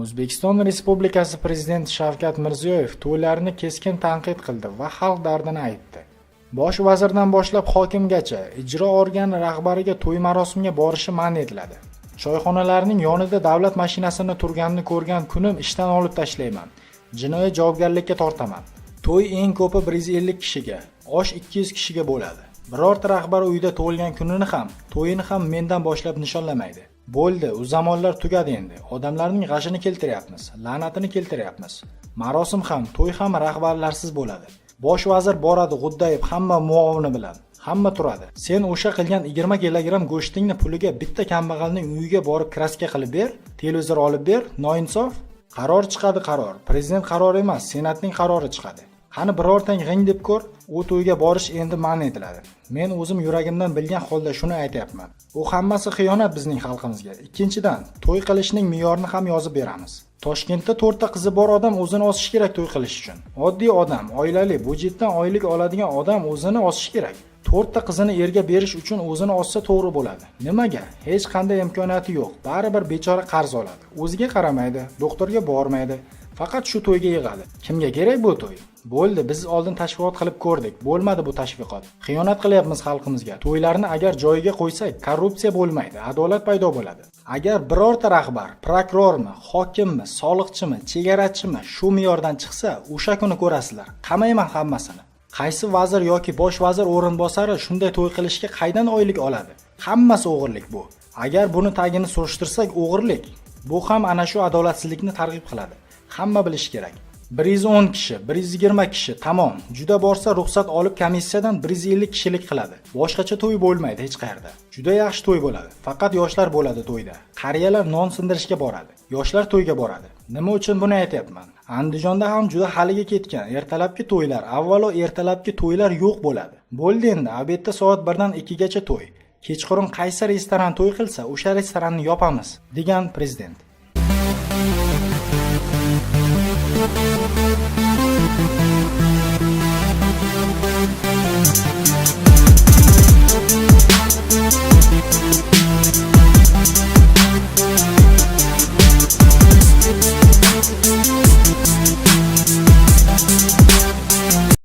O'zbekiston Respublikasi Prezidenti Shavkat Mirziyoyev to'ylarni keskin tanqid qildi va xalq dardini aytdi. Bosh vazirdan boshlab hokimgacha ijro organi rahbariga to'y marosimiga borishi man etiladi. Choyxonalarning yonida davlat mashinasini turganini ko'rgan kunim ishdan olib tashlayman. Jinoiy javobgarlikka tortaman. To'y eng ko'pi 150 kishiga, osh 200 kishiga bo'ladi. Birorta rahbar uyida tug'ilgan kunini ham, to'yini ham mendan boshlab nishonlamaydi. Bo'ldi, u zamonlar tugadi endi. Odamlarning g'ashini keltiryapmiz, la'natini keltiryapmiz. Marosim ham, to'y ham rahbarlarsiz bo'ladi. Bosh vazir boradi g'uddayib hamma muovini bilan. Hamma turadi. Sen o'sha qilgan 20 kilogramm go'shtingni puliga bitta kambag'alning uyiga borib kraska qilib ber, televizor olib ber, noinsof. Qaror chiqadi qaror. Prezident qarori emas, senatning qarori chiqadi. Qani birortang g'ing deb ko'r, u to'yga borish endi man etiladi. Men o'zim yuragimdan bilgan holda shuni aytayapman. U hammasi xiyonat bizning xalqimizga. Ikkinchidan, to'y qilishning me'yorini ham yozib beramiz. Toshkentda 4 ta qizi bor odam o'zini osish kerak to'y qilish uchun. Oddiy odam, oilali, budjetdan oylik oladigan odam o'zini osish kerak. 4 ta qizini erga berish uchun o'zini ossa to'g'ri bo'ladi. Nimaga? Hech qanday imkoniyati yo'q. Baribir bechora qarz oladi. O'ziga qaramaydi, doktorga bormaydi. Faqat shu to'yga yig'adi. Kimga kerak bu to'y? Bo'ldi, biz oldin tashviqot qilib ko'rdik. Bo'lmadi bu tashviqot. Xiyonat qilyapmiz xalqimizga. To'ylarni agar joyiga qo'ysak, korrupsiya bo'lmaydi, adolat paydo bo'ladi. Agar birorta rahbar, prokurormi, hokimmi, soliqchimi, chegarachimi shu me'yordan chiqsa, o'sha kuni ko'rasizlar. Qamayman hammasini. Qaysi vazir yoki bosh vazir o'rinbosari shunday to'y qilishga qaydan oylik oladi? Hammasi o'g'irlik bu. Agar buni tagini surishtirsak, o'g'irlik. Bu ham ana shu adolatsizlikni targ'ib qiladi. Hamma bilish kerak. 110 kishi, 120 kishi, tamom. Juda borsa ruxsat olib komissiyadan 150 kishilik qiladi. Boshqacha to'y bo'lmaydi hech qayerda. Juda yaxshi to'y bo'ladi. Faqat yoshlar bo'ladi to'yda. Qariyalar non sindirishga boradi. Yoshlar to'yga boradi. Nima uchun buni aytayapman? Andijonda ham juda haliga ketgan ertalabki to'ylar, avvalo ertalabki to'ylar yo'q bo'ladi. Bo'ldi endi, obedda soat 1 dan 2 gacha to'y. Kechqurun qaysi restoran to'y qilsa, o'sha restoranni yopamiz, degan prezident.